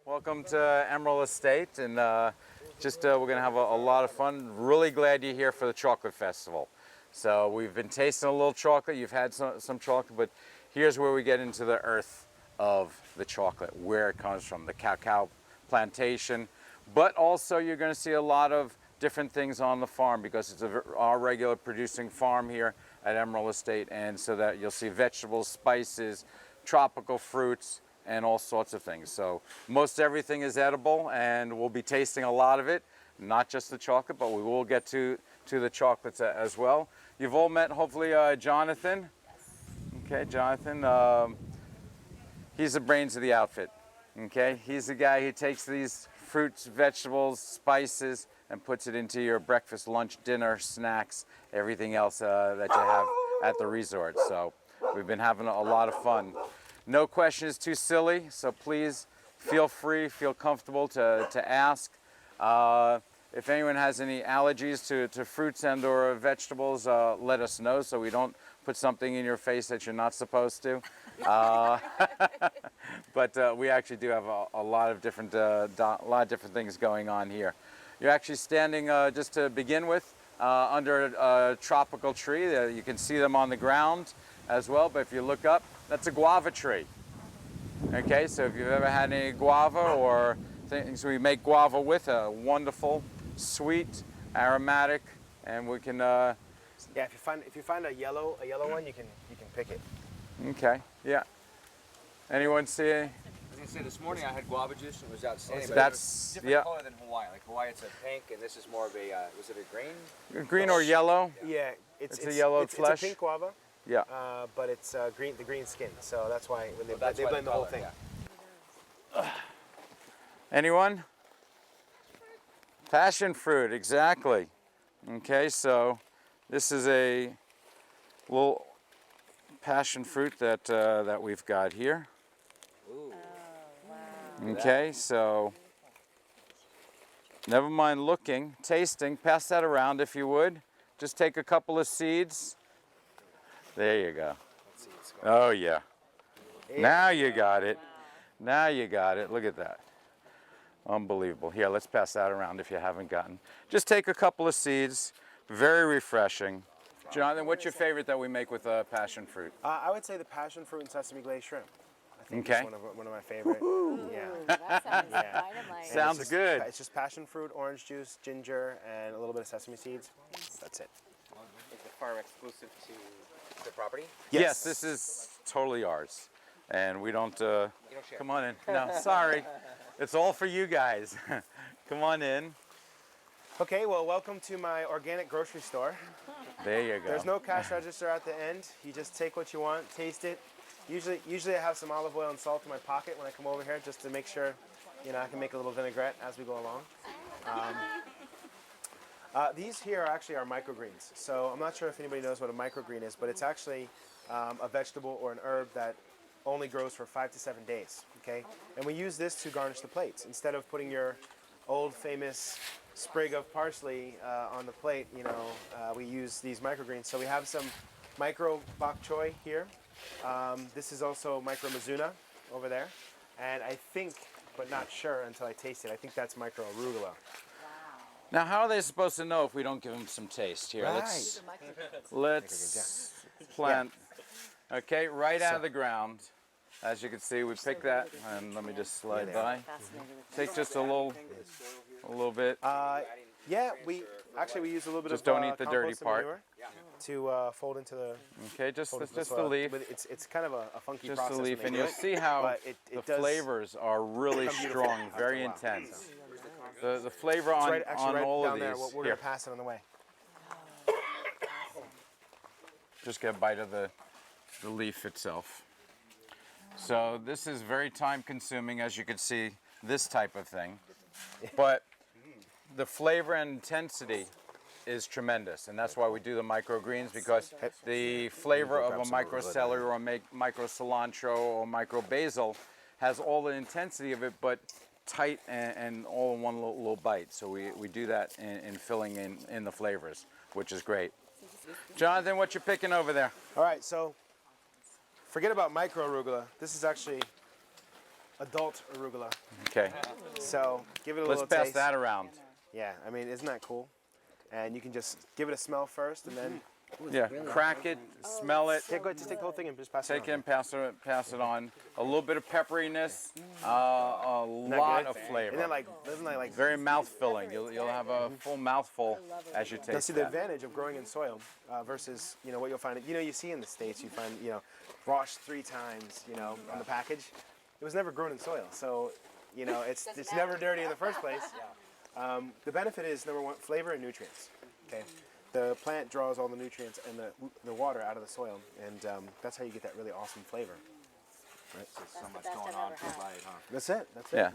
Welcome to Emerald Estate, and we're going to have a lot of fun. Really glad you're here for the Chocolate Festival. So we've been tasting a little chocolate. You've had some chocolate, but here's where we get into the earth of the chocolate, where it comes from, the cacao plantation. But also you're going to see a lot of different things on the farm because it's our regular producing farm here at Emerald Estate, and so that you'll see vegetables, spices, tropical fruits, and all sorts of things. So most everything is edible, and we'll be tasting a lot of it, not just the chocolate, but we will get to the chocolates as well. You've all met, hopefully, Jonathan. Okay, Jonathan, he's the brains of the outfit, okay? He's the guy who takes these fruits, vegetables, spices, and puts it into your breakfast, lunch, dinner, snacks, everything else that you have at the resort. So we've been having a lot of fun. No question is too silly, so please feel free, feel comfortable to ask. If anyone has any allergies to fruits and or vegetables, let us know so we don't put something in your face that you're not supposed to. But we actually do have a lot of different things going on here. You're actually standing, just to begin with, under a tropical tree. You can see them on the ground as well, but if you look up, that's a guava tree. Okay, so if you've ever had any guava or things we make guava with, a wonderful, sweet, aromatic, and we can. Yeah, if you find a yellow one, you can pick it. Okay, yeah. Anyone see? I was gonna say this morning I had guava juice and it was outstanding. That's different color than Hawaii. Like Hawaii, it's a pink, and this is more of a. Was it a green? Green or yellow? Yeah, it's a yellow flesh. It's a pink guava. Yeah. But it's the green skin, so that's why when they That's why blend the whole thing. Yeah. Anyone? Passion fruit, exactly. Okay, so this is a little passion fruit that we've got here. Ooh. Okay, so never mind looking, tasting, pass that around if you would. Just take a couple of seeds. There you go. Oh yeah. Now you got it. Now you got it. Look at that. Unbelievable. Here, let's pass that around if you haven't gotten. Just take a couple of seeds. Very refreshing. Jonathan, what's your favorite that we make with passion fruit? I would say the passion fruit and sesame glazed shrimp. I think Okay. it's one of my favorite. Yeah. That sounds Yeah. dynamite. Sounds It's just- good. It's just passion fruit, orange juice, ginger, and a little bit of sesame seeds. That's it. Is the farm exclusive to the property? Yes, this is totally ours. And we don't, share. come on in. No, sorry. It's all for you guys. Come on in. Okay, well, welcome to my organic grocery store. There you go. There's no cash register at the end. You just take what you want, taste it. Usually I have some olive oil and salt in my pocket when I come over here just to make sure, I can make a little vinaigrette as we go along. These here are actually our microgreens. So I'm not sure if anybody knows what a microgreen is, but it's actually a vegetable or an herb that only grows for 5 to 7 days, okay? And we use this to garnish the plates. Instead of putting your old famous sprig of parsley on the plate, we use these microgreens. So we have some micro bok choy here. This is also micro mizuna over there. And I think, but not sure until I taste it, I think that's micro arugula. Now, how are they supposed to know if we don't give them some taste? Here, let's plant. Okay, right out of the ground. As you can see, we picked that, and let me just slide by. Take just a little bit. Yeah, we use a little bit Just of don't eat the dirty compost and part. manure to fold into the. Okay, just the soil. leaf. But it's kind of a funky Just process. the leaf, when and they do you'll it, see how but the it does flavors are really become beautiful strong, after very a while. intense. The flavor It's on, right, actually on right all down of there. these. We're Here, gonna pass it on the way. just get a bite of the leaf itself. So this is very time consuming, as you can see, this type of thing. But the flavor and intensity is tremendous, and that's why we do the microgreens, because the flavor of a micro celery or a micro cilantro or micro basil has all the intensity of it, but tight and all in one little bite. So we do that in filling in the flavors, which is great. Jonathan, what you picking over there? All right, so forget about micro arugula. This is actually adult arugula. Okay. So give it a Let's little pass taste. that around. Yeah, I mean, isn't that cool? And you can just give it a smell first, and then Yeah. Crack it, smell it, just take the whole thing and just pass take it it on. and pass it on. A little bit of pepperiness, a Isn't that lot good? of flavor. Isn't that like, doesn't that like? Very mouth filling. You'll have a full mouthful as you Now, taste see the that. advantage of growing in soil versus what you'll find. You see in the States, you find washed 3 times on the package. It was never grown in soil, so it's never dirty in the first place. The benefit is number one, flavor and nutrients. Okay, the plant draws all the nutrients and the water out of the soil, and that's how you get that really awesome flavor. Right? So much going on to the right, huh? That's it. That's it. Yeah.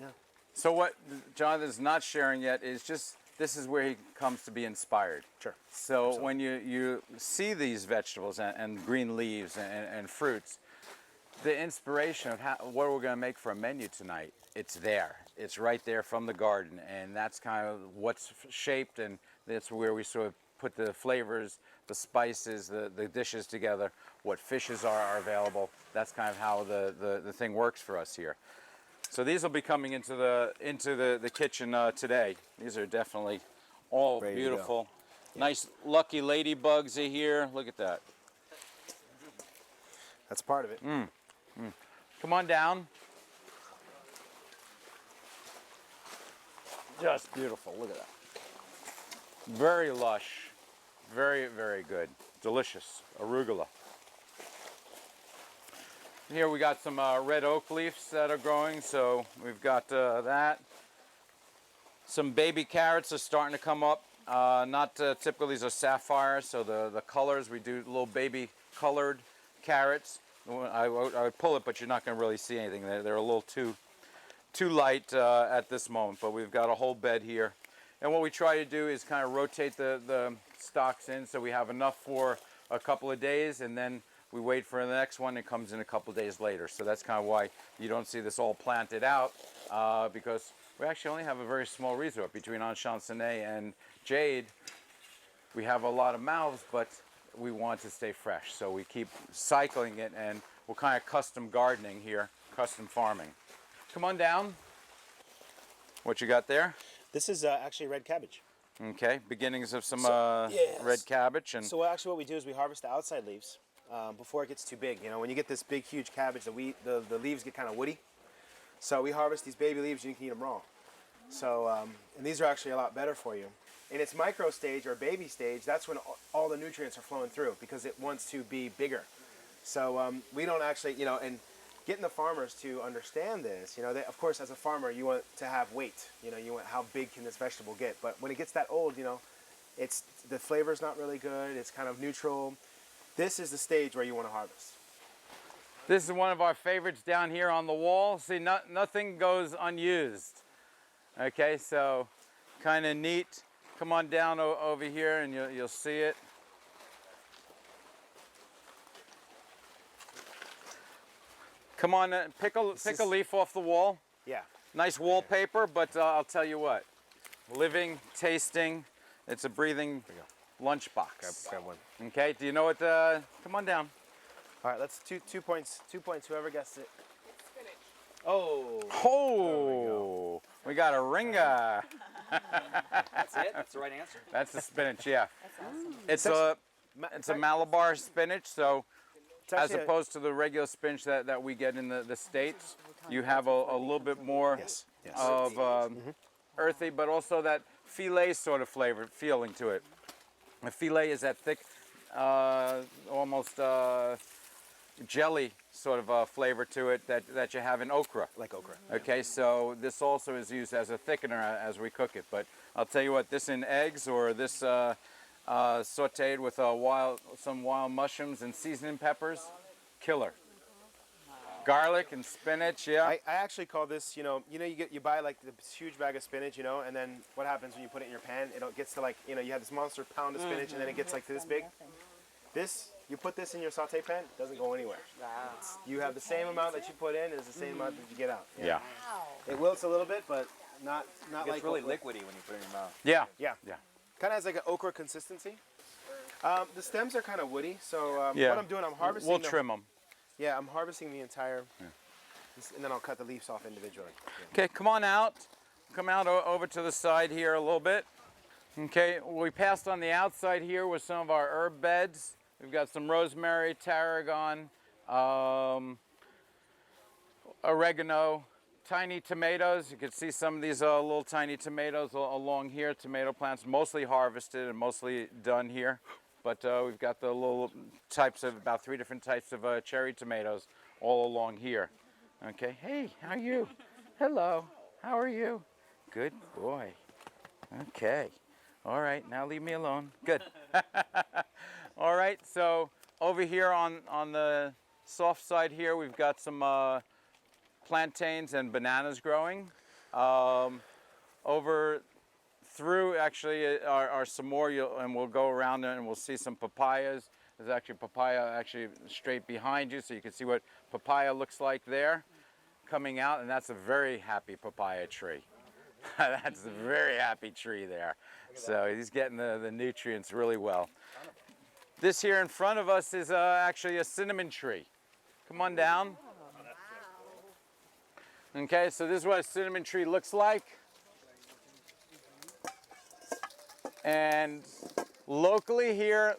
So what Jonathan's not sharing yet is just this is where he comes to be inspired. Sure. So when you see these vegetables and green leaves and fruits, the inspiration of what we're going to make for a menu tonight, it's there. It's right there from the garden, and that's kind of what's shaped, and that's where we sort of put the flavors, the spices, the dishes together, what fishes are available. That's kind of how the thing works for us here. So these will be coming into the kitchen today. These are definitely all Ready to beautiful. Nice lucky ladybugs are here. Look at that. That's part of it. Come on down. Just beautiful. Look at that. Very lush. Very, very good. Delicious. Arugula. Here we got some red oak leaves that are growing, so we've got that. Some baby carrots are starting to come up. Not typical, these are sapphire, so the colors, we do little baby colored carrots. I would pull it, but you're not going to really see anything. They're a little too light at this moment, but we've got a whole bed here. And what we try to do is kind of rotate the stalks in so we have enough for a couple of days, and then we wait for the next one. It comes in a couple of days later. So that's kind of why you don't see this all planted out, because we actually only have a very small resort between Anse Chastanet and Jade. We have a lot of mouths, but we want to stay fresh. So we keep cycling it, and we're kind of custom gardening here, custom farming. Come on down. What you got there? This is actually red cabbage. Okay, beginnings of some yes. red cabbage. And So what we do is we harvest the outside leaves before it gets too big. When you get this big, huge cabbage, the leaves get kind of woody. So we harvest these baby leaves, and you can eat them raw. So, and these are actually a lot better for you. In its micro stage or baby stage, that's when all the nutrients are flowing through because it wants to be bigger. So we don't actually, and getting the farmers to understand this, of course, as a farmer, you want to have weight. You want how big can this vegetable get. But when it gets that old, it's the flavor's not really good. It's kind of neutral. This is the stage where you want to harvest. this is one of our favorites down here on the wall. See, nothing goes unused. Okay, so kind of neat. Come on down over here and you'll see it. Come on, pick a leaf off the wall. Yeah. Nice wallpaper, but I'll tell you what, living, tasting, it's a breathing lunchbox. Grab one. Okay, do you know what, come on down. All right, let's 2 points. 2 points, whoever guessed it. Oh. Oh, we got a ringer. That's it? That's the right answer? That's the spinach, yeah. That's awesome. It's a Malabar spinach, so It's as actually opposed to the regular spinach that we get in the States, you have a little bit more Yes. of earthy, but also that filet sort of feeling to it. The filet is that thick, almost jelly sort of flavor to it that you have in okra. like okra. Okay, so this also is used as a thickener as we cook it. But I'll tell you what, this in eggs or this sautéed with some wild mushrooms and seasoning peppers, killer. Garlic and spinach, yeah. I actually call this, you buy like this huge bag of spinach, and then what happens when you put it in your pan? It gets to like, you have this monster pound of spinach, and then it gets like this big. You put this in your saute pan, it doesn't go anywhere. You have the same amount that you put in is the same amount that you get out. Yeah. It wilts a little bit, but not It's like really okra. liquidy when you put it in your mouth. Yeah. Yeah. Yeah. Kind of has like an okra consistency. The stems are kind of woody, so Yeah. what I'm doing, I'm harvesting. We'll trim them. Yeah, I'm harvesting the entire. And then I'll cut the leaves off individually. Yeah. Okay, come on out. Come out over to the side here a little bit. Okay, we passed on the outside here with some of our herb beds. We've got some rosemary, tarragon, oregano, tiny tomatoes. You can see some of these little tiny tomatoes along here. Tomato plants, mostly harvested and mostly done here. But we've got the little types of, about 3 different types of cherry tomatoes all along here. Okay, hey, how are you? Hello, how are you? Good boy. Okay, all right, now leave me alone. Good. All right, so over here on the soft side here, we've got some plantains and bananas growing. Over through actually are some more, and we'll go around there and we'll see some papayas. There's actually papaya actually straight behind you, so you can see what papaya looks like there coming out, and that's a very happy papaya tree. That's a very happy tree there. So he's getting the nutrients really well. This here in front of us is actually a cinnamon tree. Come on down. Okay, so this is what a cinnamon tree looks like. And locally here,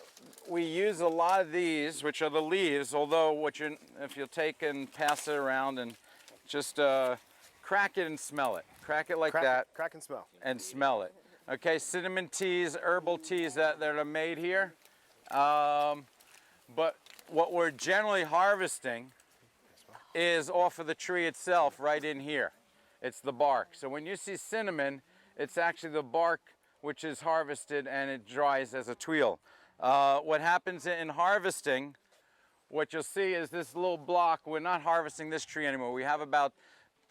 we use a lot of these, which are the leaves, although if you'll take and pass it around and just crack it and smell it. Crack it like that. Crack and smell. And smell it. Okay, cinnamon teas, herbal teas that are made here. But what we're generally harvesting is off of the tree itself right in here. It's the bark. So when you see cinnamon, it's actually the bark which is harvested and it dries as a tweel. What happens in harvesting, what you'll see is this little block. We're not harvesting this tree anymore. We have about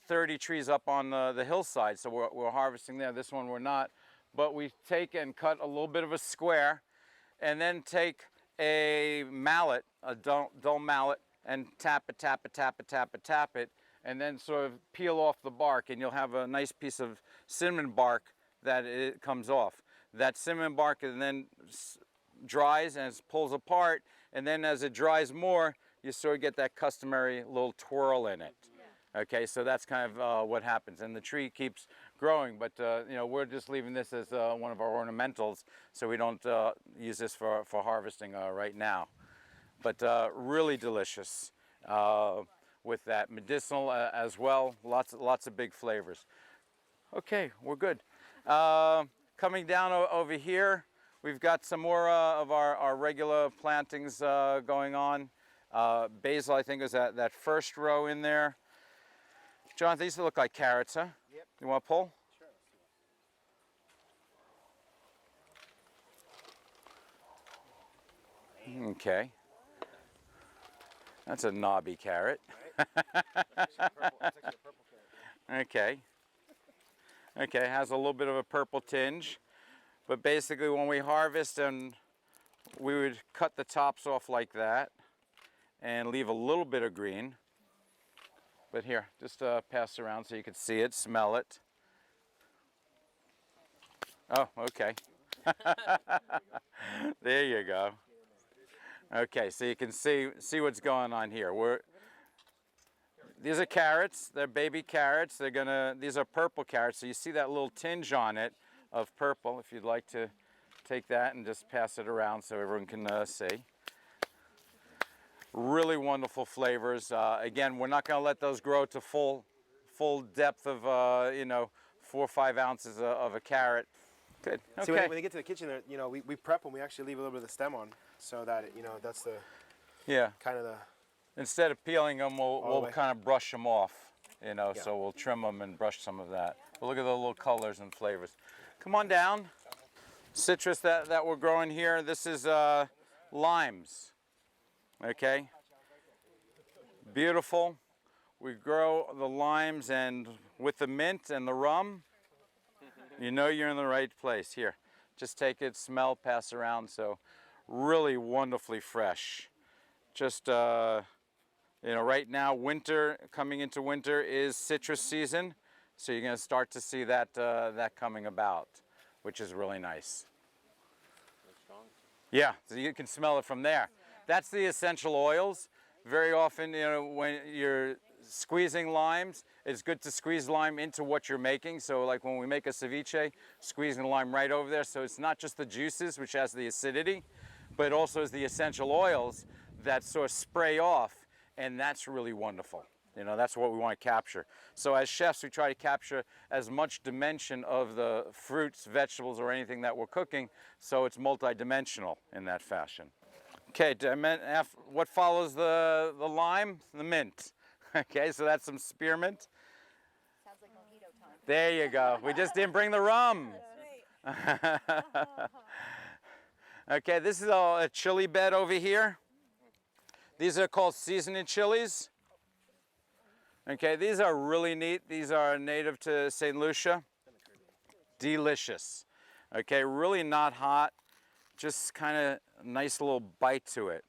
30 trees up on the hillside, so we're harvesting there. This one we're not. But we take and cut a little bit of a square and then take a mallet, a dull mallet, and tap it, and then sort of peel off the bark, and you'll have a nice piece of cinnamon bark that it comes off. That cinnamon bark then dries and it pulls apart, and then as it dries more, you sort of get that customary little twirl in it. Okay, so that's kind of what happens, and the tree keeps growing, but you know, we're just leaving this as one of our ornamentals, so we don't use this for harvesting right now. But really delicious with that medicinal as well. Lots of big flavors. Okay, we're good. Coming down over here, we've got some more of our regular plantings going on. Basil, I think, is that first row in there. Jonathan, these look like carrots, huh? Yep. You want to pull? Sure. Okay. That's a knobby carrot. Right? It's actually a purple carrot. Okay. Okay, has a little bit of a purple tinge. But basically when we harvest, and we would cut the tops off like that and leave a little bit of green. But here, just pass around so you can see it, smell it. Oh, okay. There you go. Okay, so you can see what's going on here. These are carrots. They're baby carrots. These are purple carrots. So you see that little tinge on it of purple. If you'd like to take that and just pass it around so everyone can see. Really wonderful flavors. Again, we're not going to let those grow to full depth of you know, 4 or 5 ounces of a carrot. Good. Okay. See, when they get to the kitchen, you know, we prep them. We actually leave a little bit of the stem on, so that you know, that's the kind of the. Instead of peeling them, we'll kind of brush them off. You know, Yeah. so we'll trim them and brush some of that. But look at the little colors and flavors. Come on down. Citrus that we're growing here. This is limes. Okay. Beautiful. We grow the limes, and with the mint and the rum, you know you're in the right place. Here, just take it, smell, pass around. So really wonderfully fresh. Just, you know, right now, coming into winter is citrus season. So you're going to start to see that coming about, which is really nice. Yeah, so you can smell it from there. That's the essential oils. Very often, you know, when you're squeezing limes, it's good to squeeze lime into what you're making. So like when we make a ceviche, squeezing the lime right over there. So it's not just the juices, which has the acidity, but it also is the essential oils that sort of spray off, and that's really wonderful. You know, that's what we want to capture. So as chefs, we try to capture as much dimension of the fruits, vegetables, or anything that we're cooking, so it's multi-dimensional in that fashion. Okay, what follows the lime? The mint. Okay, so that's some spearmint. Sounds like mojito time. There you go. We just didn't bring the rum. Okay, this is a chili bed over here. These are called seasoned chilies. Okay, these are really neat. These are native to St Lucia. Delicious. Okay, really not hot. Just kind of a nice little bite to it.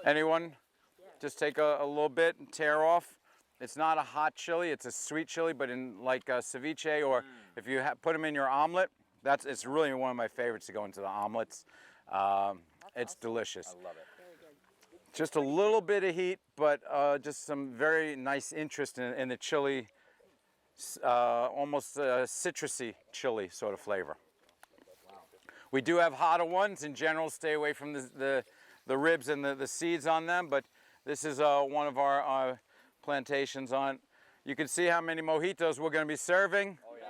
Anyone? Just take a little bit and tear off. It's not a hot chili, it's a sweet chili, but in like a ceviche, or if you put them in your omelet, it's really one of my favorites to go into the omelets. It's delicious. I love it. Just a little bit of heat, but just some very nice interest in the chili, almost citrusy chili sort of flavor. We do have hotter ones. In general, stay away from the ribs and the seeds on them, but this is one of our plantations on. You can see how many mojitos we're going to be serving. Oh, yeah.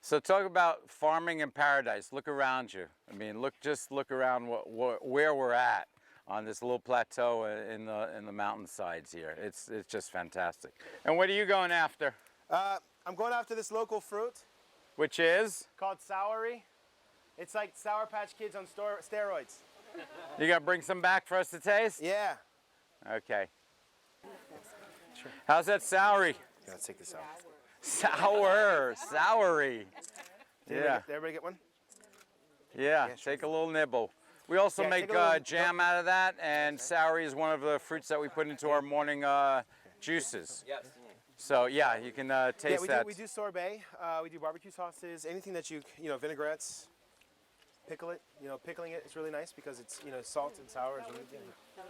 So talk about farming in paradise. Look around you. I mean, just look around where we're at on this little plateau in the mountainsides here. It's just fantastic. And what are you going after? I'm going after this local fruit Which is? called soury. It's like Sour Patch Kids on steroids. You gonna bring some back for us to taste? Yeah. Okay. How's that soury? Yeah, let's take this out. Soury. Yeah. Did everybody get one? Yeah, take a little nibble. We also Yeah, make take a little- jam out of that, and soury is one of the fruits that we put into our morning juices. Yes. So yeah, you can taste Yeah, that. we do sorbet. We do barbecue sauces, anything that vinaigrettes. Pickle it. Pickling it is really nice because it's salt and sour is really good. A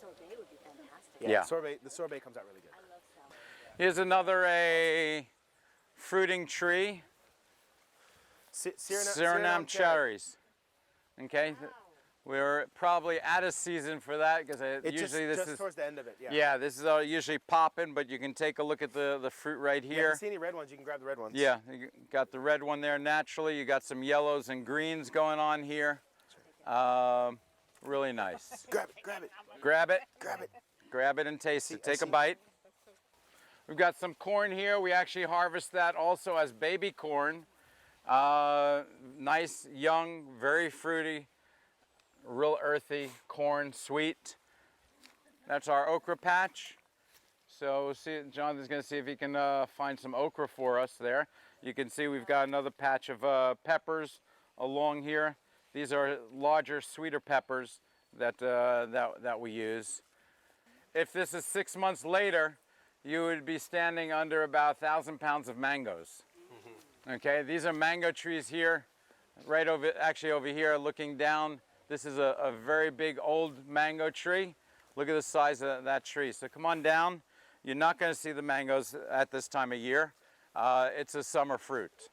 sorbet would be fantastic. Yeah. The sorbet comes out really good. I love salad. Here's another fruiting tree. Suriname cherries. Okay, we're probably out of season for that because usually this just is towards the end of it. Yeah. yeah, this is usually popping, but you can take a look at the fruit right Yeah, here. if you see any red ones, you can grab the red ones. Yeah, you got the red one there naturally. You got some yellows and greens going on here. Really nice. Grab it. Grab it. Grab it. Grab it. Grab it and taste it. I Take a see. bite. We've got some corn here. We actually harvest that also as baby corn. Nice, young, very fruity, real earthy corn, sweet. That's our okra patch. So we'll see, Jonathan's going to see if he can find some okra for us there. You can see we've got another patch of peppers along here. These are larger, sweeter peppers that we use. If this is 6 months later, you would be standing under about 1,000 pounds of mangoes. Okay, these are mango trees here, right over here looking down. This is a very big old mango tree. Look at the size of that tree. So come on down. You're not going to see the mangoes at this time of year. It's a summer fruit.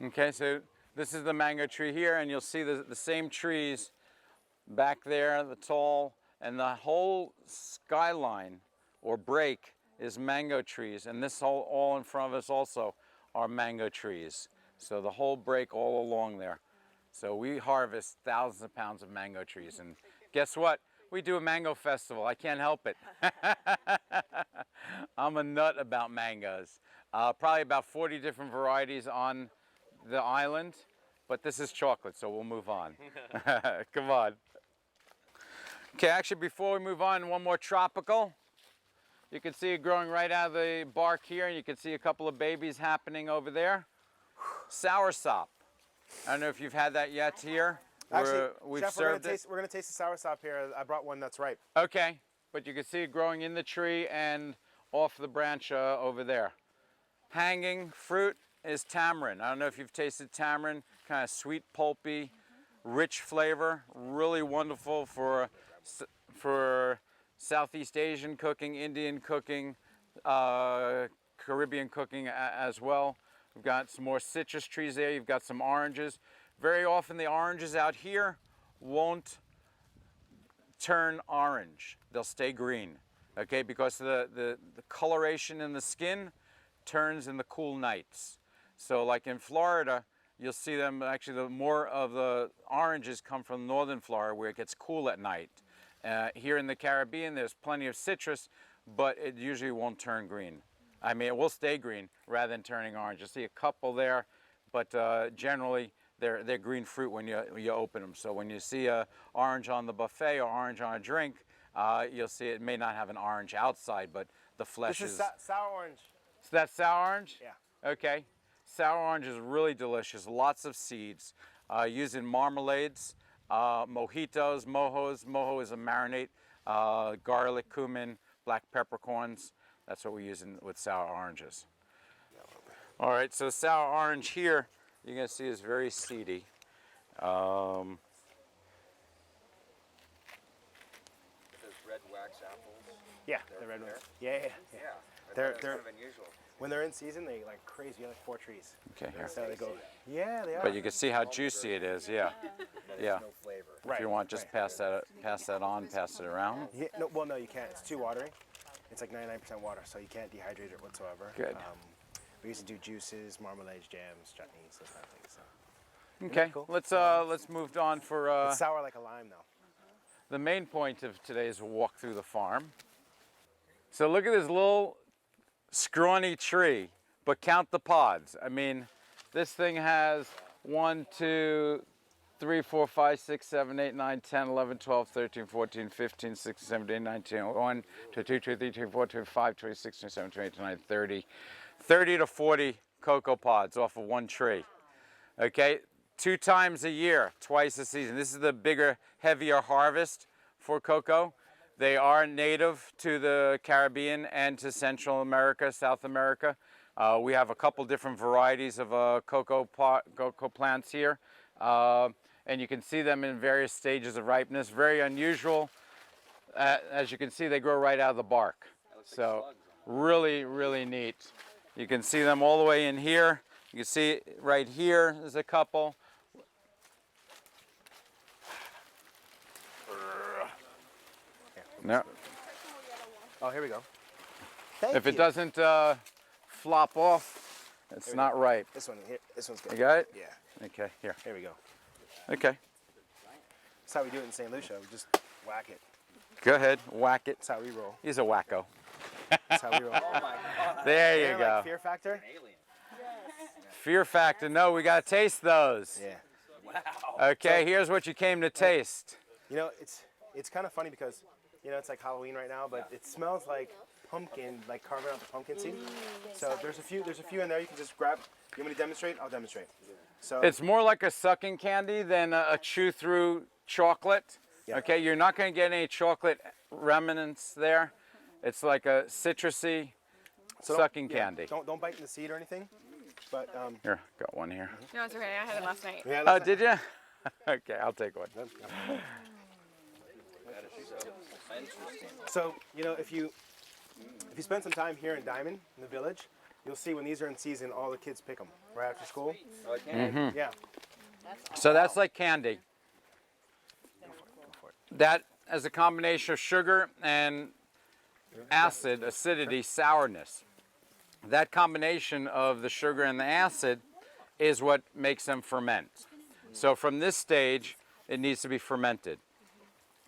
Okay, so this is the mango tree here, and you'll see the same trees back there, the tall, and the whole skyline or break is mango trees, and this all in front of us also are mango trees. So the whole break all along there. So we harvest thousands of pounds of mango trees, and guess what? We do a mango festival. I can't help it. I'm a nut about mangoes. Probably about 40 different varieties on the island, but this is chocolate, so we'll move on. Come on. Okay, actually before we move on, one more tropical. You can see it growing right out of the bark here, and you can see a couple of babies happening over there. Soursop. I don't know if you've had that yet here. Actually, We've Chef, served it. we're gonna taste the soursop here. I brought one that's ripe. Okay, but you can see it growing in the tree and off the branch over there. Hanging fruit is tamarind. I don't know if you've tasted tamarind, kind of sweet, pulpy, rich flavor, really wonderful for Southeast Asian cooking, Indian cooking, Caribbean cooking as well. We've got some more citrus trees there. You've got some oranges. Very often the oranges out here won't turn orange. They'll stay green, okay? Because the coloration in the skin turns in the cool nights. So like in Florida, you'll see them, actually the more of the oranges come from northern Florida where it gets cool at night. Here in the Caribbean, there's plenty of citrus, but it usually won't turn green. I mean, it will stay green rather than turning orange. You'll see a couple there, but generally they're green fruit when you open them. So when you see a orange on the buffet or orange on a drink, you'll see it may not have an orange outside, but the flesh This is is... sour orange. So that's sour orange? Yeah. Okay. Sour orange is really delicious. Lots of seeds. Used in marmalades, mojitos, mojos. Mojo is a marinade. Garlic, cumin, black peppercorns. That's what we use with sour oranges. All right, so sour orange here, you're going to see is very seedy. Those red wax apples. Yeah, the red ones. Yeah. Yeah. They're kind of unusual. when they're in season, they like crazy, like 4 trees. Okay, here. So they go. Yeah, they are. But you can see how juicy it is, yeah. Yeah. No flavor. If you want, just pass that on, pass it around. Yeah, no, well, no, you can't. It's too watery. It's like 99% water, so you can't dehydrate it whatsoever. Good. We used to do juices, marmalades, jams, chutneys, those kind of things. So. Okay, Cool. let's move on for It's sour like a lime, though. the main point of today's walk through the farm. So look at this little scrawny tree, but count the pods. I mean, this thing has 1, 2, 3, 4, 5, 6, 7, 8, 9, 10, 11, 12, 13, 14, 15, 16, 17, 18, 19, 1, 2, 3, 4, 5, 26, 27, 28, 29, 30. 30 to 40 cocoa pods off of one tree. Okay, 2 times a year, twice a season. This is the bigger, heavier harvest for cocoa. They are native to the Caribbean and to Central America, South America. We have a couple different varieties of cocoa plants here. And you can see them in various stages of ripeness. Very unusual. As you can see, they grow right out of the bark. So really, really neat. You can see them all the way in here. You can see right here there's a couple. No. Oh, here we go. If it doesn't flop off, it's not ripe. This one here. This one's good. You got it? Yeah. Okay, here. Here we go. Okay. That's how we do it in St Lucia. We just whack it. Go ahead, whack it. That's how we roll. He's a wacko. That's how we roll. Oh my God. There you Kinda go. like Fear Factor. Alien. Fear factor. No, we got to taste those. Yeah. Wow. Okay, here's what you came to taste. You know, it's kind of funny because, you know, it's like Halloween right now, but it smells like pumpkin, like carving out the pumpkin seed. So there's a few in there you can just grab. You want me to demonstrate? I'll demonstrate. So It's more like a sucking candy than a chew through chocolate. Yeah. Okay, you're not going to get any chocolate remnants there. It's like a citrusy so sucking candy. Don't bite in the seed or anything. But Here, got one here. No, it's okay. I had it last night. yeah, Oh, did you? Okay, I'll take one. So you know, if you spend some time here in Diamond, in the village, you'll see when these are in season, all the kids pick them right after school. Oh, I can't. Yeah. So that's like candy. That is a combination of sugar and acidity, sourness. That combination of the sugar and the acid is what makes them ferment. So from this stage, it needs to be fermented.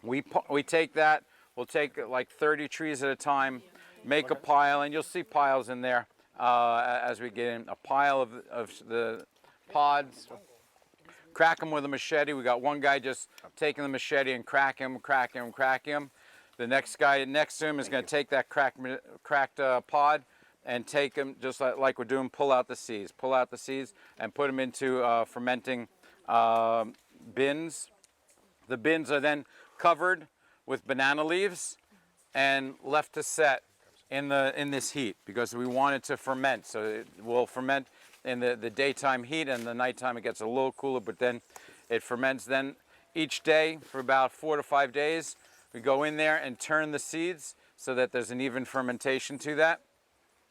We take that, we'll take like 30 trees at a time, make a pile, and you'll see piles in there as we get in. A pile of the pods, crack them with a machete. We got one guy just taking the machete and cracking them. The next guy next to him is going to take that cracked pod and take them just like we're doing, pull out the seeds and put them into fermenting bins. The bins are then covered with banana leaves and left to set in this heat because we want it to ferment. So it will ferment in the daytime heat, and the nighttime it gets a little cooler, but then It ferments then each day for about 4 to 5 days. We go in there and turn the seeds so that there's an even fermentation to that.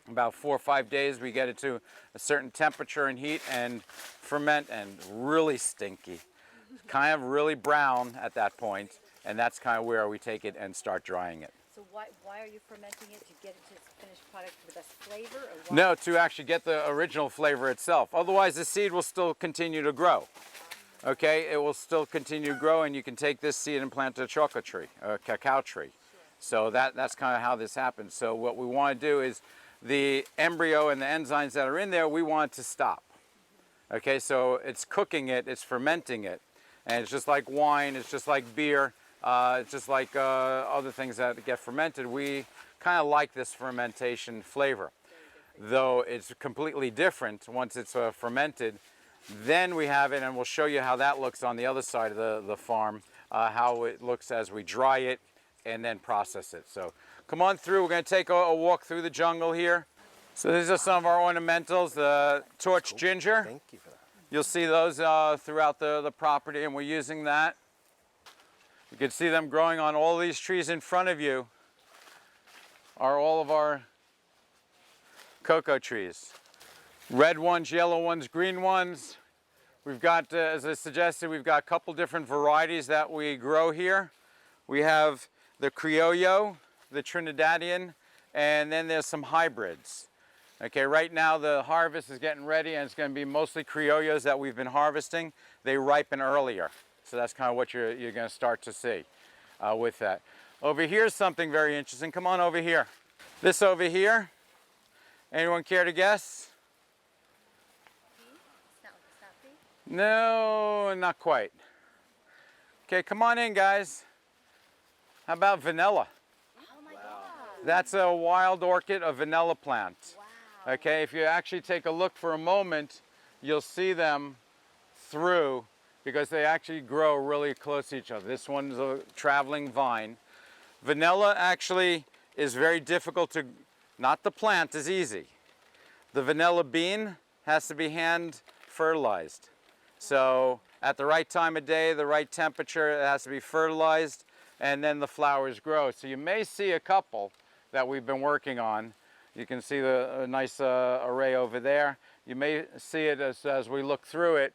About 4 or 5 days, we get it to a certain temperature and heat and ferment, and really stinky. Kind of really brown at that point, and that's kind of where we take it and start drying it. So why are you fermenting it, to get it to its finished product for the best flavor? Or why? No, to actually get the original flavor itself. Otherwise, the seed will still continue to grow. Okay, it will still continue to grow, and you can take this seed and plant a chocolate tree, a cacao tree. So that's kind of how this happens. So what we want to do is the embryo and the enzymes that are in there, we want to stop. Okay, so it's cooking it, it's fermenting it. And it's just like wine, it's just like beer, it's just like other things that get fermented. We kind of like this fermentation flavor. Though it's completely different once it's fermented. Then we have it, and we'll show you how that looks on the other side of the farm, how it looks as we dry it and then process it. So come on through, we're going to take a walk through the jungle here. So these are some of our ornamentals, the torch ginger. Thank you for that. You'll see those throughout the property, and we're using that. You can see them growing on all these trees in front of you are all of our cocoa trees. Red ones, yellow ones, green ones. We've got, as I suggested, we've got a couple different varieties that we grow here. We have the Criollo, the Trinidadian, and then there's some hybrids. Okay, right now the harvest is getting ready, and it's going to be mostly Criollos that we've been harvesting. They ripen earlier, so that's kind of what you're going to start to see with that. Over here is something very interesting. Come on over here. This over here, anyone care to guess? It's not like a snap pea? No, not quite. Okay, come on in, guys. How about vanilla? Oh my God. That's a wild orchid, a vanilla plant. Wow. Okay, if you actually take a look for a moment, you'll see them through, because they actually grow really close to each other. This one's a traveling vine. Vanilla actually is very difficult to, not the plant is easy. The vanilla bean has to be hand fertilized. So at the right time of day, the right temperature, it has to be fertilized, and then the flowers grow. So you may see a couple that we've been working on. You can see the nice array over there. You may see it as we look through it,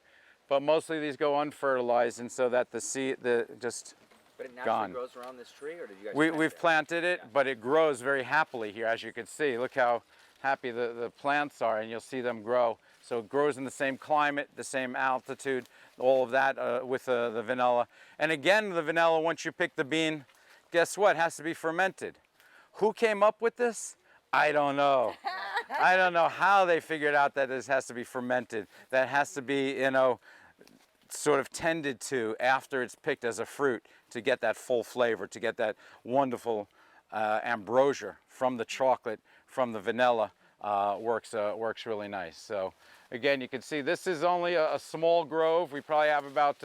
but mostly these go unfertilized, and so that the seed, just But it naturally gone. grows around this tree, or did you guys? We've planted it, but it grows very happily here, as you can see. Look how happy the plants are, and you'll see them grow. So it grows in the same climate, the same altitude, all of that with the vanilla. And again, the vanilla, once you pick the bean, guess what? It has to be fermented. Who came up with this? I don't know. I don't know how they figured out that this has to be fermented. That has to be, you know, sort of tended to after it's picked as a fruit to get that full flavor, to get that wonderful ambrosia from the chocolate, from the vanilla. Works really nice. So again, you can see this is only a small grove. We probably have about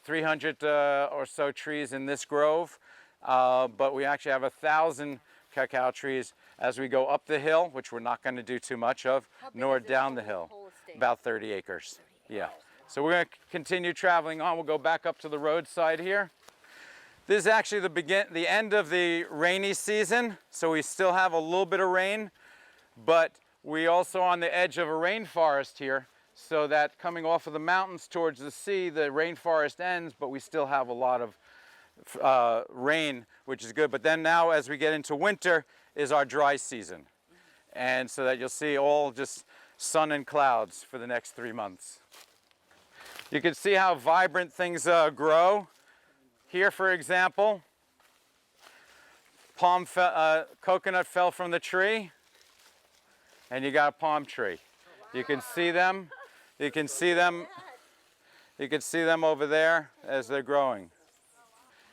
300 or so trees in this grove, but we actually have 1,000 cacao trees as we go up the hill, which we're not going to do too much of, How big nor is it, down the whole- hill. whole estate? About 30 acres. Yeah. So we're going to continue traveling on. We'll go back up to the roadside here. This is actually the end of the rainy season, so we still have a little bit of rain, but we also on the edge of a rainforest here, so that coming off of the mountains towards the sea, the rainforest ends, but we still have a lot of rain, which is good. But then now as we get into winter is our dry season. And so that you'll see all just sun and clouds for the next 3 months. You can see how vibrant things grow. Here, for example, coconut fell from the tree, and you got a palm tree. You can see them. You can see them. You can see them over there as they're growing.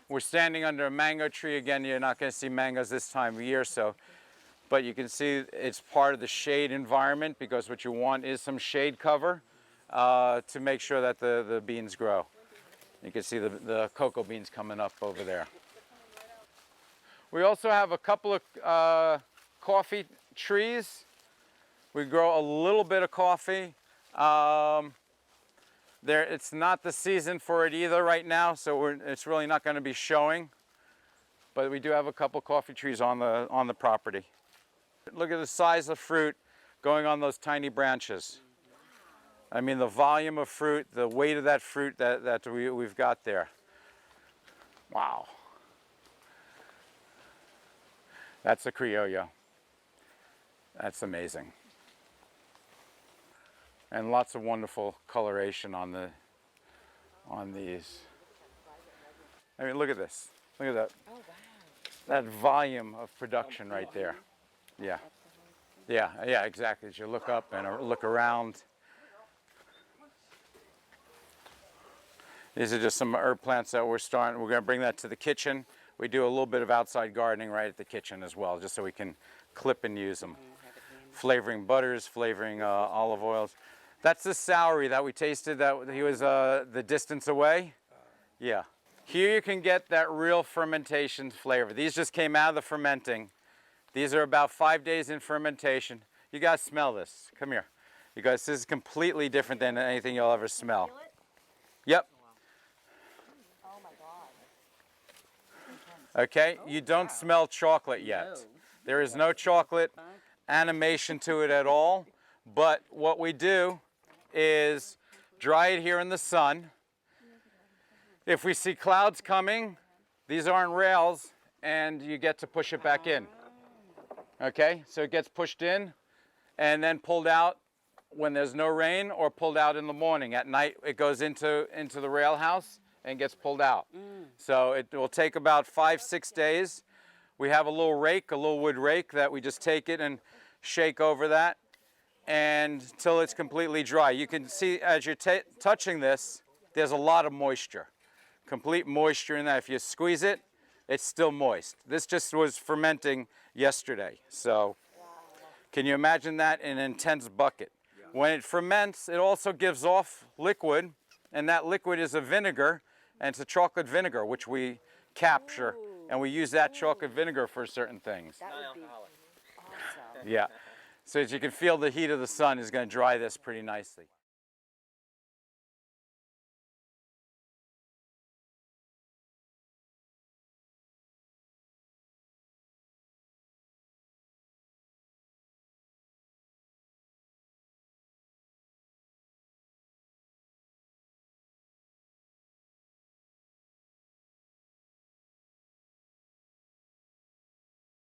We're standing under a mango tree. Again, you're not going to see mangoes this time of year, but you can see it's part of the shade environment, because what you want is some shade cover to make sure that the beans grow. You can see the cocoa beans coming up over there. We also have a couple of coffee trees. We grow a little bit of coffee. It's not the season for it either right now, so it's really not going to be showing. But we do have a couple coffee trees on the property. Look at the size of fruit going on those tiny branches. I mean, the volume of fruit, the weight of that fruit that we've got there. Wow. That's a criollo. That's amazing. And lots of wonderful coloration on these. I mean, look at this. Look at that. Oh, wow. That volume of production right there. Yeah. Yeah, exactly. As you look up and look around. These are just some herb plants that we're starting. We're going to bring that to the kitchen. We do a little bit of outside gardening right at the kitchen as well, just so we can clip and use them. Flavoring butters, flavoring olive oils. That's the celery that we tasted that he was the distance away. Yeah. Here you can get that real fermentation flavor. These just came out of the fermenting. These are about 5 days in fermentation. You guys smell this. Come here. You guys, this is completely different than anything you'll ever smell. Feel it? Yep. Oh my God. Okay, you don't smell chocolate yet. There is no chocolate animation to it at all. But what we do is dry it here in the sun. If we see clouds coming, these aren't rails, and you get to push it back in. Okay, so it gets pushed in and then pulled out when there's no rain, or pulled out in the morning. At night, it goes into the rail house and gets pulled out. So it will take about 5-6 days. We have a little rake, a little wood rake, that we just take it and shake over that until it's completely dry. You can see as you're touching this, there's a lot of moisture, complete moisture in that. If you squeeze it, it's still moist. This just was fermenting yesterday. So can you imagine that in an intense bucket? When it ferments, it also gives off liquid, and that liquid is a vinegar, and it's a chocolate vinegar, which we capture, and we use that chocolate vinegar for certain things. That would be awesome. Yeah. So as you can feel, the heat of the sun is going to dry this pretty nicely.